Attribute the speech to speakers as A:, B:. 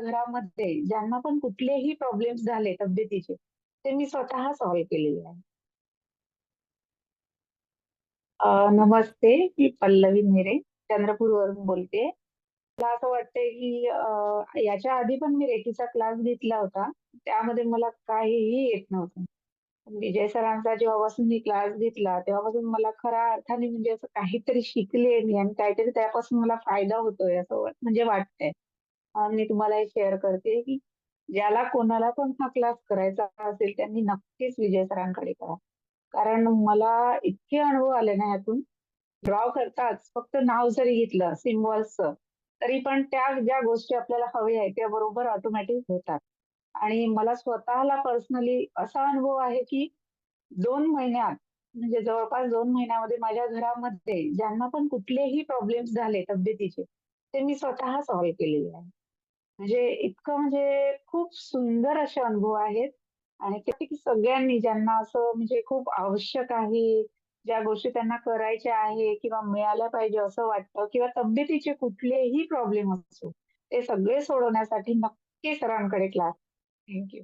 A: घरामध्ये ज्यांना पण कुठलेही प्रॉब्लेम्स झाले तब्येतीचे, ते मी स्वतः सॉल्व्ह केलेले आहे. नमस्ते, मी पल्लवी नेरे, चंद्रपूरवरून बोलतेय. मला असं वाटतंय की याच्या आधी पण मी रेकीचा क्लास घेतला होता. त्यामध्ये मला काहीही येत नव्हतं. विजय सरांचा जेव्हापासून मी क्लास घेतला, तेव्हापासून मला खऱ्या अर्थाने म्हणजे असं काहीतरी शिकले मी आणि काहीतरी त्यापासून मला फायदा होतोय असं म्हणजे वाटतंय. मी तुम्हाला हे शेअर करते की ज्याला कोणाला पण हा क्लास करायचा असेल, त्यांनी नक्कीच विजय सरांकडे करा. कारण मला इतके अनुभव आले ना ह्यातून, ड्रॉ करताच फक्त नाव जरी घेतलं सिम्बॉल्सचं, तरी पण त्या ज्या गोष्टी आपल्याला हव्या आहेत, त्या बरोबर ऑटोमॅटिक होतात. आणि मला स्वतःला पर्सनली असा अनुभव आहे, की 2 महिन्यात म्हणजे जवळपास 2 महिन्यामध्ये माझ्या घरामध्ये ज्यांना पण कुठलेही प्रॉब्लेम्स झाले तब्येतीचे, ते मी स्वतः सॉल्व्ह केलेले आहे. म्हणजे इतकं म्हणजे खूप सुंदर असे अनुभव आहेत आणि त्यापैकी सगळ्यांनी ज्यांना असं म्हणजे खूप आवश्यक आहे, ज्या गोष्टी त्यांना करायच्या आहे किंवा मिळाल्या पाहिजे असं वाटतं किंवा तब्येतीचे कुठलेही प्रॉब्लेम असो, ते सगळे सोडवण्यासाठी नक्की सरांकडे क्लास. थँक